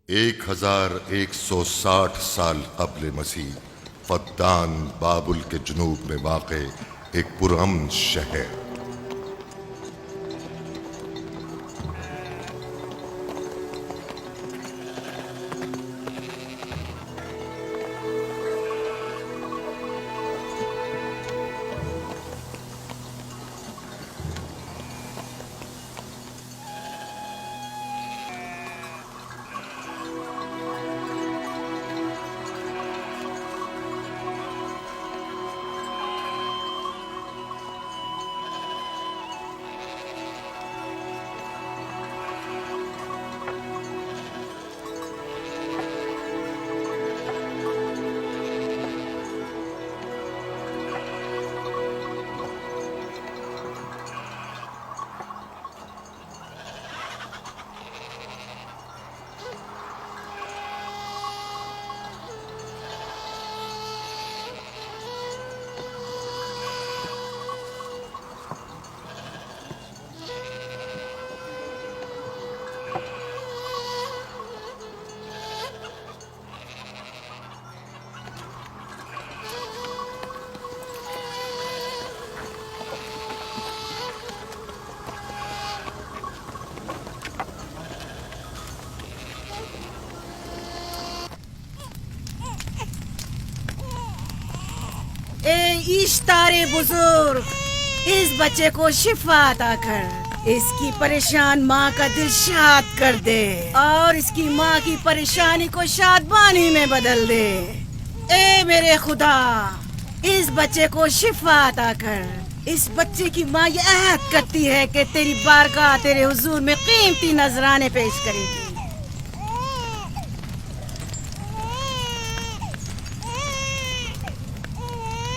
1160 سال قبل مسیح فدان بابل کے جنوب میں واقع ایک پرامن شہر۔ اشتار بزرگ، اس بچے کو شفا عطا کر، اس کی پریشان ماں کا دل شاد کر دے اور اس کی ماں کی پریشانی کو شادمانی میں بدل دے۔ اے میرے خدا، اس بچے کو شفا عطا کر۔ اس بچے کی ماں یہ عہد کرتی ہے کہ تیری بارگاہ تیرے حضور میں قیمتی نذرانے پیش کرے گی۔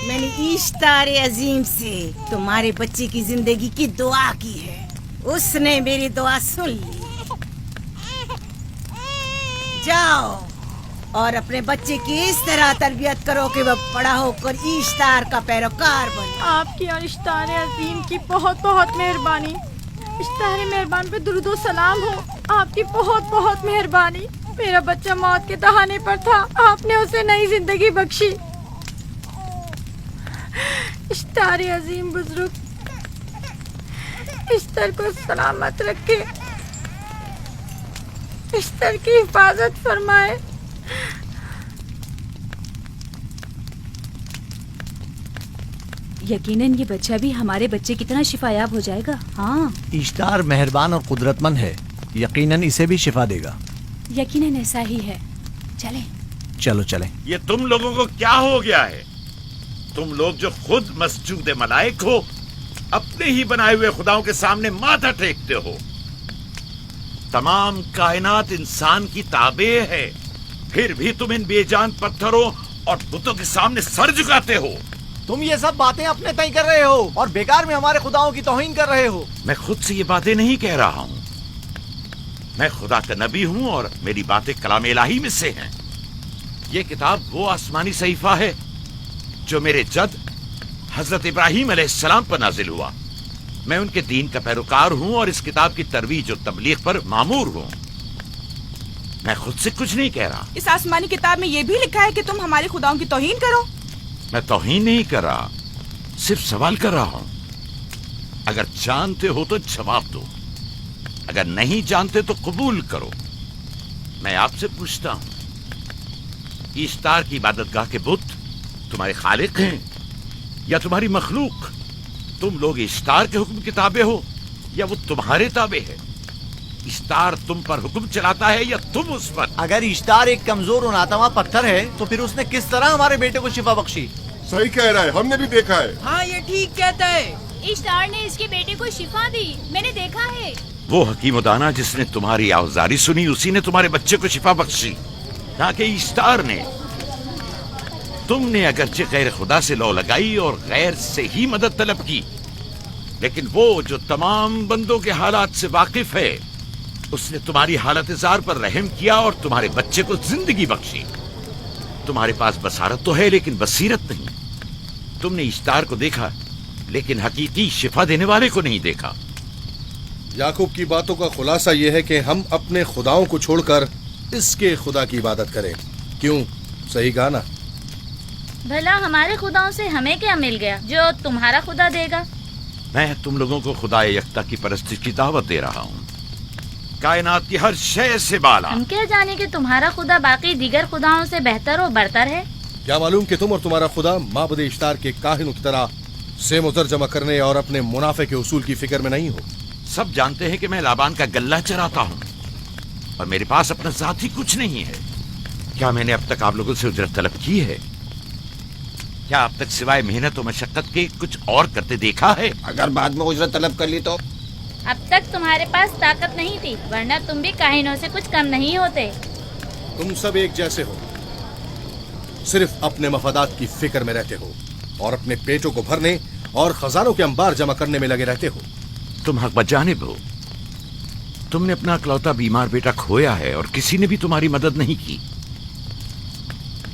میں نے اشتار عظیم سے تمہارے بچے کی زندگی کی دعا کی ہے، اس نے میری دعا سن لی۔ جاؤ اور اپنے بچے کی اس طرح تربیت کرو کہ وہ بڑا ہو کر اشتار کا پیروکار بنے۔ آپ کی اور اشتار عظیم کی بہت بہت مہربانی۔ اشتار مہربان پہ درود و سلام ہو، آپ کی بہت بہت مہربانی۔ میرا بچہ موت کے دہانے پر تھا، آپ نے اسے نئی زندگی بخشی۔ اشتار عظیم بزرگ اشتر کو سلامت رکھے، اشتر کی حفاظت فرمائے۔ یقیناً یہ بچہ بھی ہمارے بچے کی طرح شفایاب ہو جائے گا۔ ہاں، اشتار مہربان اور قدرت مند ہے، یقیناً اسے بھی شفا دے گا۔ یقیناً ایسا ہی ہے۔ چلیں چلو چلیں۔ یہ تم لوگوں کو کیا ہو گیا ہے؟ تم لوگ جو خود مسجود ملائک ہو، اپنے ہی بنائے ہوئے خداؤں کے سامنے ماتھا ٹیکتے ہو۔ تمام کائنات انسان کی تابع ہے، پھر بھی تم ان بے جان پتھروں اور بتوں کے سامنے سر جھکاتے ہو۔ تم یہ سب باتیں اپنے تئیں کر رہے ہو اور بیکار میں ہمارے خداؤں کی توہین کر رہے ہو۔ میں خود سے یہ باتیں نہیں کہہ رہا ہوں، میں خدا کا نبی ہوں اور میری باتیں کلام الہی میں سے ہیں۔ یہ کتاب وہ آسمانی صحیفہ ہے جو میرے جد حضرت ابراہیم علیہ السلام پر نازل ہوا۔ میں ان کے دین کا پیروکار ہوں اور اس کتاب کی ترویج اور تبلیغ پر مامور ہوں۔ میں خود سے کچھ نہیں کہہ رہا۔ اس آسمانی کتاب میں یہ بھی لکھا ہے کہ تم ہمارے خداؤں کی توہین کرو۔ میں توہین نہیں کر رہا، صرف سوال کر رہا ہوں۔ اگر جانتے ہو تو جواب دو، اگر نہیں جانتے تو قبول کرو۔ میں آپ سے پوچھتا ہوں، اشتار کی عبادت گاہ کے بت تمہارے خالق ہیں یا تمہاری مخلوق؟ تم لوگ اشتار کے حکم کے تابع ہو یا وہ تمہارے تابع ہے؟ اشتار تم پر حکم چلاتا ہے یا تم اس پر؟ اگر اشتار ایک کمزور اور ناتواں پتھر ہے تو پھر اس نے کس طرح ہمارے بیٹے کو شفا بخشی؟ صحیح کہہ رہا ہے، ہم نے بھی دیکھا ہے۔ ہاں، یہ ٹھیک کہتا ہے۔ اشتار نے اس کے بیٹے کو شفا دی، میں نے دیکھا ہے۔ وہ حکیم و دانا جس نے تمہاری آوازاری سنی، اسی نے تمہارے بچے کو شفا بخشی، نہ کہ اشتار نے۔ تم نے اگرچہ غیر خدا سے لو لگائی اور غیر سے ہی مدد طلب کی، لیکن وہ جو تمام بندوں کے حالات سے واقف ہے، اس نے تمہاری حالت زار پر رحم کیا اور تمہارے بچے کو زندگی بخشی۔ تمہارے پاس بصارت تو ہے لیکن بصیرت نہیں۔ تم نے اشتار کو دیکھا لیکن حقیقی شفا دینے والے کو نہیں دیکھا۔ یعقوب کی باتوں کا خلاصہ یہ ہے کہ ہم اپنے خداؤں کو چھوڑ کر اس کے خدا کی عبادت کرے. کیوں؟ صحیح کہا نا؟ بھلا ہمارے خداؤں سے ہمیں کیا مل گیا جو تمہارا خدا دے گا؟ میں تم لوگوں کو خدا یکتا کی پرستش کی دعوت دے رہا ہوں، کائنات کی ہر شے سے بالا. ہم کیا جانے کہ تمہارا خدا باقی دیگر خداؤں سے بہتر و برتر ہے؟ کیا معلوم کہ تم اور تمہارا خدا معبد اشتار کے کاہنوں کی طرح سیم و زر جمع کرنے اور اپنے منافع کے اصول کی فکر میں نہیں ہو؟ سب جانتے ہیں کہ میں لابان کا غلہ چراتا ہوں اور میرے پاس اپنا ذاتی کچھ نہیں ہے. کیا میں نے اب تک آپ لوگوں سے اجرت طلب کی ہے؟ کیا اب تک سوائے محنت و مشقت کے کچھ اور کرتے دیکھا ہے؟ اگر بعد میں اجرت طلب کر لی تو؟ اب تک تمہارے پاس طاقت نہیں تھی، ورنہ تم بھی کاہنوں سے کچھ کم نہیں ہوتے. تم سب ایک جیسے ہو، صرف اپنے مفادات کی فکر میں رہتے ہو اور اپنے پیٹوں کو بھرنے اور خزانوں کے انبار جمع کرنے میں لگے رہتے ہو. تم حق بجانب ہو. تم نے اپنا اکلوتا بیمار بیٹا کھویا ہے اور کسی نے بھی تمہاری مدد نہیں کی،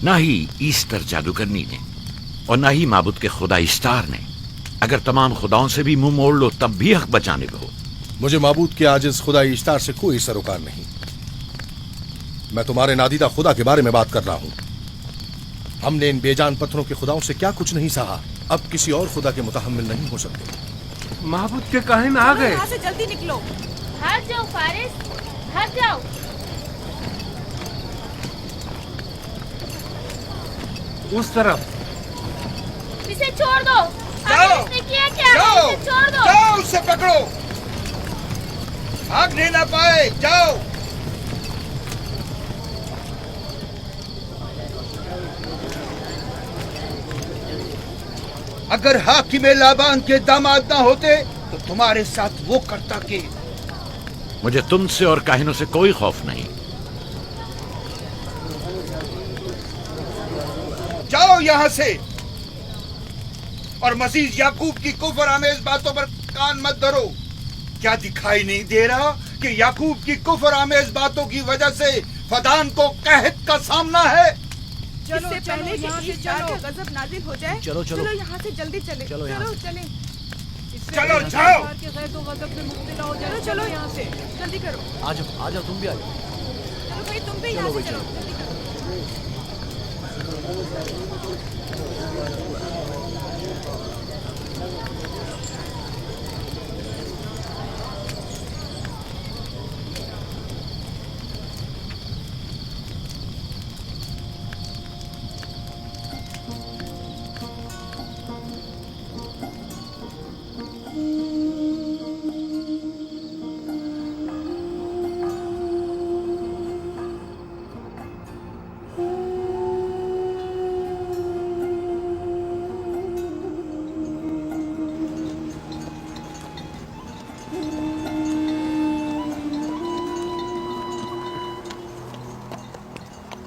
نہ ہی ایسٹر جادوگرنی نے اور نہ ہی معبود کے خدا اشتار نے. اگر تمام خداؤں سے بھی منہ موڑ لو تب بھی حق بجانب ہو. مجھے معبود کے عاجز خدا اشتار سے کوئی سروکار نہیں. میں تمہارے نادیدہ خدا کے بارے میں بات کر رہا ہوں. ہم نے ان بے جان پتھروں کے خداؤں سے کیا کچھ نہیں سہا، اب کسی اور خدا کے متحمل نہیں ہو سکتے. معبود کے کاہن آ گئے. یہاں سے جلدی نکلو. ہٹ جاؤ فارس، ہٹ جاؤ. اس طرف اسے چھوڑ دو. آخر اس نے کیا کیا ہے؟ اسے چھوڑ دو. جاؤ اسے پکڑو، بھاگنے نہ پائے. جاؤ. اگر حاکم لابان کے داماد نہ ہوتے تو تمہارے ساتھ وہ کرتا کہ. مجھے تم سے اور کاہنوں سے کوئی خوف نہیں. جاؤ یہاں سے اور مزید یعقوب کی کفر آمیز باتوں پر کان مت دھرو. کیا دکھائی نہیں دے رہا کہ یعقوب کی کفر آمیز باتوں کی وجہ سے فدان کو قحط کا سامنا ہے؟ چلو پہلے یہاں سے چلو، غضب نازل ہو جائے. چلو یہاں سے جلدی چلے. چلو چلیں. چلو جاؤ. چلو یہاں سے جلدی کرو. آ جاؤ تم بھی آ جاؤ. چلو بھائی تم بھی یہاں سے چلو.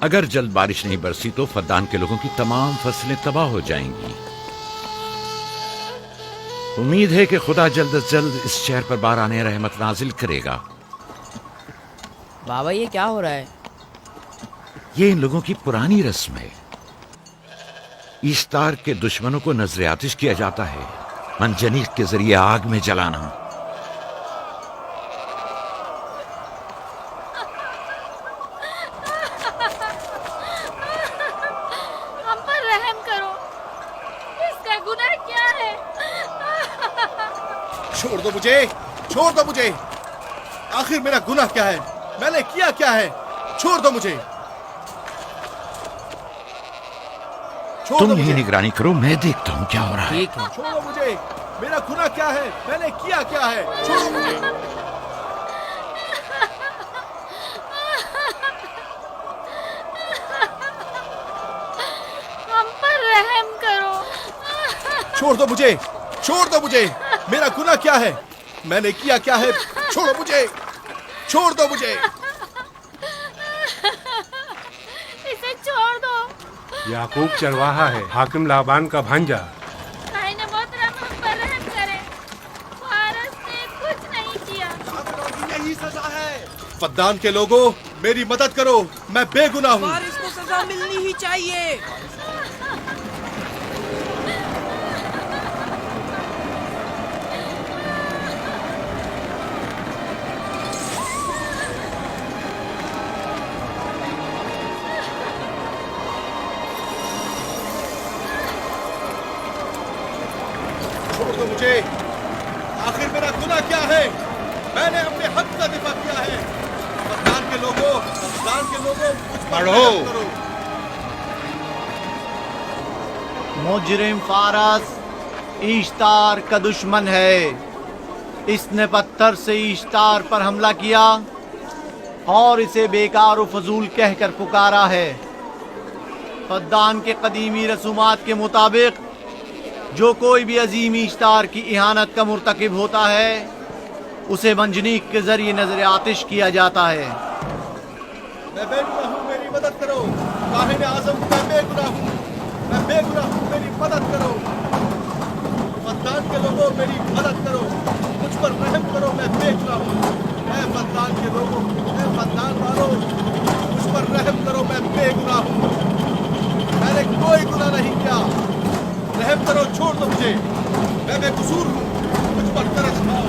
اگر جلد بارش نہیں برسی تو فدان کے لوگوں کی تمام فصلیں تباہ ہو جائیں گی. امید ہے کہ خدا جلد از جلد اس شہر پر باران رحمت نازل کرے گا. بابا یہ کیا ہو رہا ہے؟ یہ ان لوگوں کی پرانی رسم ہے. ایسٹار کے دشمنوں کو نذر آتش کیا جاتا ہے، منجنیق کے ذریعے آگ میں جلانا. ہم پر رحم کرو، اس کا گناہ کیا ہے؟ چھوڑ دو مجھے، چھوڑ دو مجھے. آخر میرا گناہ کیا ہے؟ میں نے کیا کیا ہے؟ چھوڑ دو مجھے. تم ہی نگرانی کرو، میں دیکھتا ہوں کیا ہو رہا ہے. ٹھیک ہے. چھوڑو مجھے. میرا گناہ کیا ہے؟ میں نے کیا کیا ہے؟ چھوڑو مجھے. ہم پر رحم کرو. چھوڑ دو مجھے، چھوڑ دو مجھے. میرا گناہ کیا ہے؟ میں نے کیا کیا ہے؟ چھوڑو مجھے، چھوڑ دو مجھے. اسے چھوڑ دو. یعقوب چرواہا ہے، حاکم لابان کا بھانجا. بھائی نے محترم ہم پر رحم کرے، فارس نے کچھ نہیں کیا. یہی سزا ہے. فدان کے لوگوں میری مدد کرو، میں بے گناہ ہوں. فارس کو سزا ملنی ہی چاہیے. مجھے آخر میرا گناہ کیا ہے؟ میں نے اپنے حق کا دفاع کیا ہے. افغان کے لوگوں مجھ پر رحم کرو. مجرم فارس ایشتار کا دشمن ہے. اس نے پتھر سے ایشتار پر حملہ کیا اور اسے بیکار و فضول کہہ کر پکارا ہے. فدان کے قدیمی رسومات کے مطابق جو کوئی بھی عظیم ایشتار کی اہانت کا مرتکب ہوتا ہے اسے منجنیق کے ذریعے نظر آتش کیا جاتا ہے. میں بے گناہ ہوں، میری مدد کرو. کاہن اعظم میں بے گناہ ہوں، میں بے گناہ ہوں، میری مدد کرو. فدان کے لوگوں میری مدد کرو، مجھ پر رحم کرو، میں بے گناہ ہوں. اے فدان کے لوگوں، اے فدان والوں، مجھ پر رحم کرو، میں بے گناہ ہوں. میں نے کوئی گناہ نہیں کیا. رحم کرو، چھوڑ دو مجھے، میں بے قصور ہوں. مجھ پر ترس کھاؤ،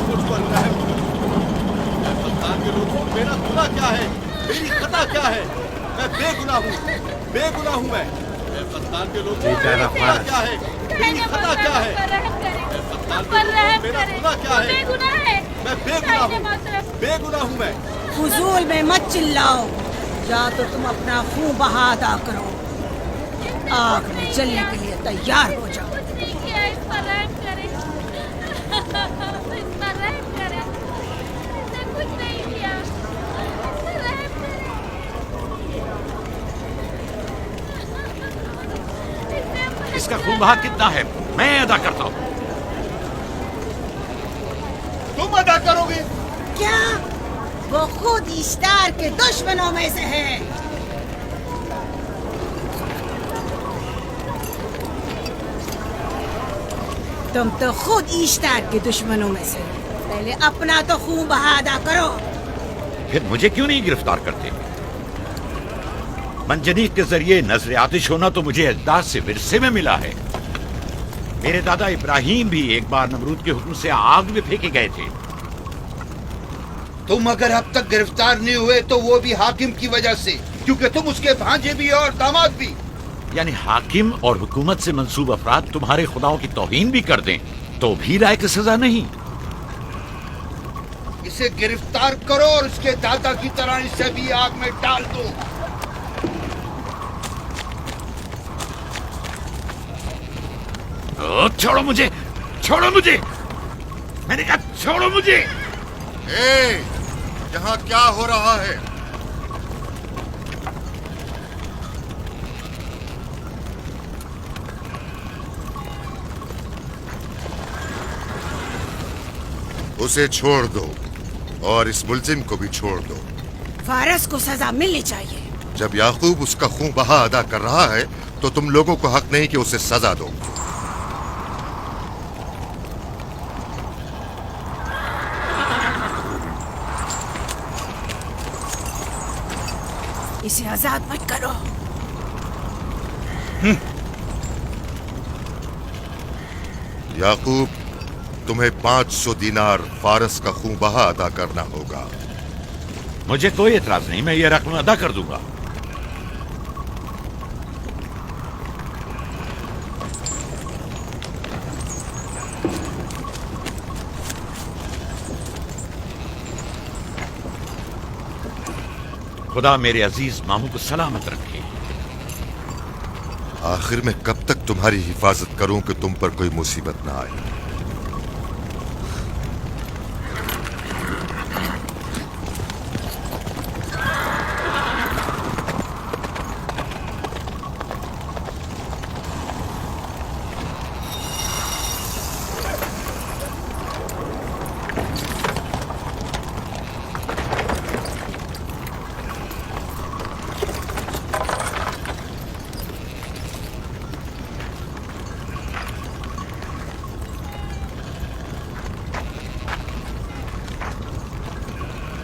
مجھ پر رحم کرو. اے فدان کے لوگوں، میرا گناہ کیا ہے؟ میری خطا کیا ہے؟ میں بے گناہ ہوں، بے گناہ ہوں میں. اے فدان کے لوگوں، میرا گناہ کیا ہے؟ میری خطا کیا ہے؟ اے فدان کے لوگوں، میرا گناہ کیا ہے؟ میں بے گناہ ہوں، بے گناہ ہوں میں. فضول میں مت چلاؤ، یا تو تم اپنا خون بہا ادا کرو. آگ میں جلنے کے لیے تیار ہو جاؤ. کچھ نہیں کیا، اس پر رحم کرے، اس پر رحم کرے. اس نے کچھ نہیں کیا، اس پر رحم کرے. اس کا خون بہا کتنا ہے میں ادا کرتا ہوں. تم ادا کرو گے؟ کیا وہ خود ایشتار کے دشمنوں میں سے ہے؟ تم تو خود ایشتار کے دشمنوں میں سے ہو. پہلے اپنا تو خون بہا ادا کرو. پھر مجھے کیوں نہیں گرفتار کرتے؟ منجنیق کے ذریعے نظر آتش ہونا تو مجھے اجداد سے ورثے میں ملا ہے. میرے دادا ابراہیم بھی ایک بار نمرود کے حکم سے آگ میں پھینکے گئے تھے. تم اگر اب تک گرفتار نہیں ہوئے تو وہ بھی حاکم کی وجہ سے، کیونکہ تم اس کے بھانجے بھی اور داماد بھی. یعنی حاکم اور حکومت سے منسوب افراد تمہارے خداؤں کی توہین بھی کر دیں تو بھی لائق سزا نہیں؟ اسے گرفتار کرو اور اس کے دادا کی طرح اسے بھی آگ میں ڈال دو. چھوڑو مجھے، چھوڑو مجھے، میں نے کہا چھوڑو مجھے. اے یہاں کیا ہو رہا ہے؟ اسے چھوڑ دو اور اس ملزم کو بھی چھوڑ دو. فارس کو سزا ملنی چاہیے. جب یعقوب اس کا خون بہا ادا کر رہا ہے تو تم لوگوں کو حق نہیں کہ اسے سزا دو. اسے آزاد مت کرو. یعقوب تمہیں 500 دینار فارس کا خون بہا ادا کرنا ہوگا. مجھے کوئی اعتراض نہیں، میں یہ رقم ادا کر دوں گا. خدا میرے عزیز ماموں کو سلامت رکھے. آخر میں کب تک تمہاری حفاظت کروں کہ تم پر کوئی مصیبت نہ آئے؟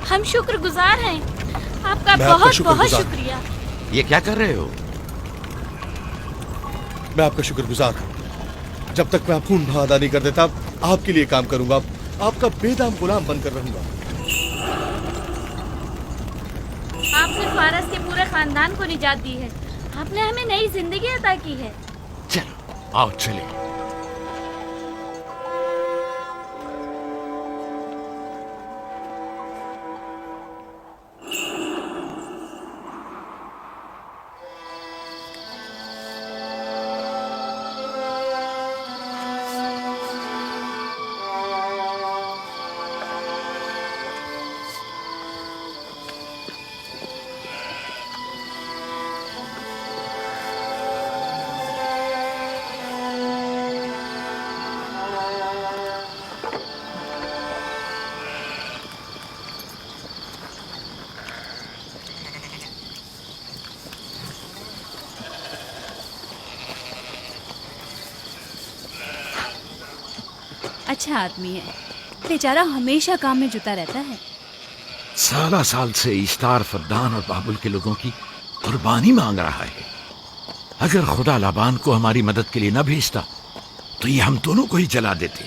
ہم شکر گزار ہیں آپ کا. میں آپ کا بہت شکر بہت گزار. شکریہ. یہ کیا کر رہے ہو؟ میں آپ کا شکر گزار ہوں. جب تک میں خون بہا ادا نہیں کر دیتا آپ کے لیے کام کروں گا. آپ کا بے دام غلام بن کر رہوں گا. آپ نے فارس کے پورے خاندان کو نجات دی ہے. آپ نے ہمیں نئی زندگی عطا کی ہے. چلو آؤ چلے. اچھا آدمی ہے، بیچارہ ہمیشہ کام میں جتا رہتا ہے۔ سالہ سال سے اشتار فدان اور بابل کے لوگوں کی قربانی مانگ رہا ہے۔ اگر خدا لابان کو ہماری مدد کے لیے نہ بھیجتا تو یہ ہم دونوں کو ہی جلا دیتے۔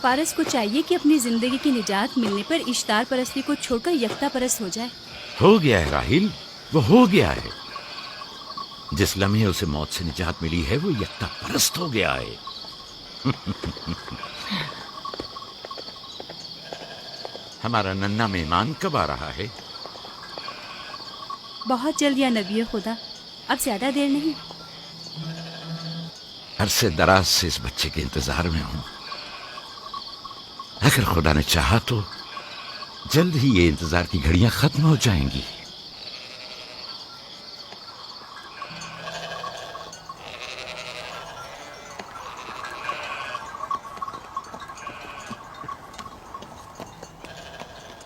فارس کو چاہیے کہ اپنی زندگی کی نجات ملنے پر اشتار پرستی کو چھوڑ کر یکتا پرست ہو جائے۔ ہو گیا ہے راہیل، وہ ہو گیا ہے۔ جس لمحے اسے موت سے نجات ملی ہے وہ یکتا پرست ہو گیا ہے۔ ہمارا ننھا مہمان کب آ رہا ہے؟ بہت جلد یا نبی خدا، اب زیادہ دیر نہیں۔ عرصے دراز سے اس بچے کے انتظار میں ہوں۔ اگر خدا نے چاہا تو جلد ہی یہ انتظار کی گھڑیاں ختم ہو جائیں گی۔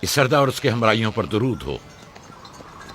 اس سردار اور اس کے ہمراہیوں پر درود ہو۔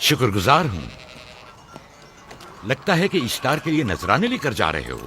شکر گزار ہوں۔ لگتا ہے کہ اشتار کے لیے نذرانے لے کر جا رہے ہو۔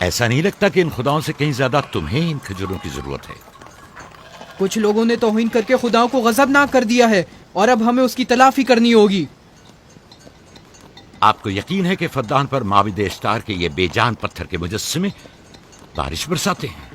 ایسا نہیں لگتا کہ ان خداؤں سے کہیں زیادہ تمہیں ان کھجوروں کی ضرورت ہے؟ کچھ لوگوں نے توہین کر کے خداؤں کو غضبناک کر دیا ہے اور اب ہمیں اس کی تلافی کرنی ہوگی۔ آپ کو یقین ہے کہ فدان پر معبد اشتار کے یہ بے جان پتھر کے مجسمے بارش برساتے ہیں؟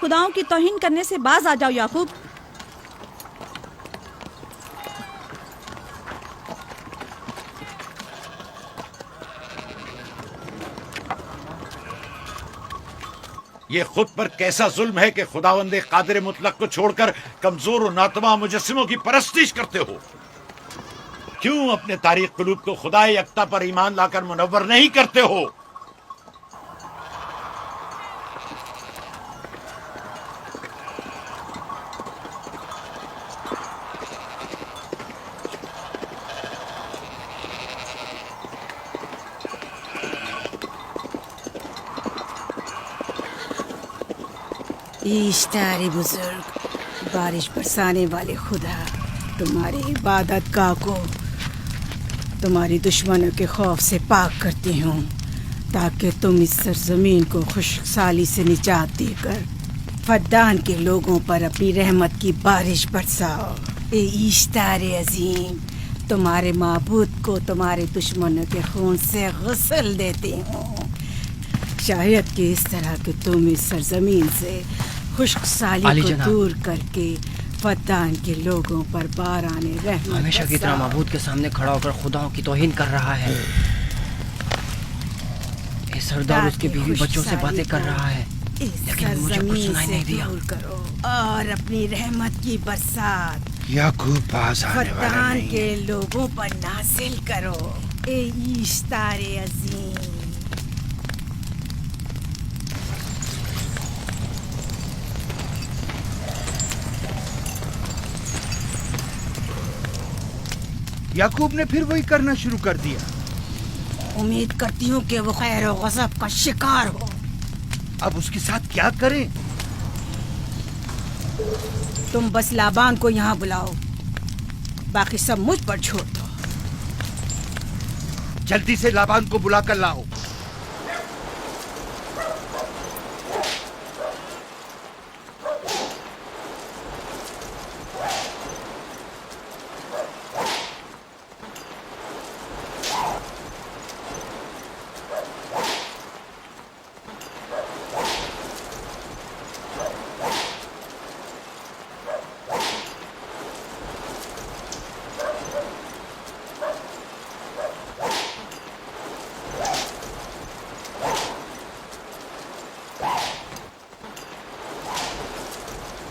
خداؤں کی توہین کرنے سے باز آ جاؤ یعقوب۔ یہ خود پر کیسا ظلم ہے کہ خداوند قادر مطلق کو چھوڑ کر کمزور و ناتواں مجسموں کی پرستش کرتے ہو؟ کیوں اپنے تاریخ قلوب کو خدا یکتا پر ایمان لا کر منور نہیں کرتے ہو؟ اشتار بزرگ، بارش برسانے والے خدا، تمہاری عبادت گاہ کو تمہاری دشمنوں کے خوف سے پاک کرتی ہوں تاکہ تم اس سرزمین کو خشک سالی سے نجات دے کر فدان کے لوگوں پر اپنی رحمت کی بارش برساؤ۔ اے اشتار عظیم، تمہارے معبود کو تمہارے دشمنوں کے خون سے غسل دیتی ہوں، شاید کہ اس طرح کہ تم اس سرزمین سے خشک سالی کو دور کر کے فدان کے لوگوں پر باران رحمت ہمیشہ کی طرح معبود کے سامنے کھڑا ہو کر خداؤں کی توہین کر رہا ہے۔ یہ سردار اس کے بیوی بچوں سے باتیں کر رہا ہے لیکن مجھے کچھ سنائی نہیں دیا۔ کرو اور اپنی رحمت کی برسات یعقوب پاس آنے والا فدان نہیں۔ کے لوگوں پر نازل کرو، اے اشتار عظیم۔ یعقوب نے پھر وہی کرنا شروع کر دیا۔ امید کرتی ہوں کہ وہ خیر و غضب کا شکار ہو۔ اب اس کے ساتھ کیا کریں؟ تم بس لابان کو یہاں بلاؤ، باقی سب مجھ پر چھوڑ دو۔ جلدی سے لابان کو بلا کر لاؤ۔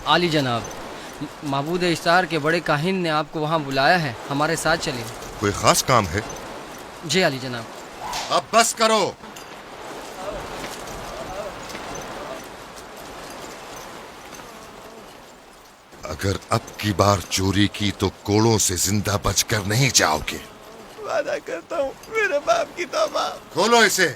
عالی جناب، معبود اشتار کے بڑے کاہن نے آپ کو وہاں بلایا ہے، ہمارے ساتھ چلیں۔ کوئی خاص کام ہے؟ جی عالی جناب۔ اب بس کرو۔ اگر اب کی بار چوری کی تو کوڑوں سے زندہ بچ کر نہیں جاؤ گے۔ وعدہ کرتا ہوں میرے باپ کی توبہ۔ کھولو اسے۔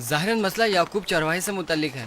ظاہراً مسئلہ یعقوب چرواہے سے متعلق ہے۔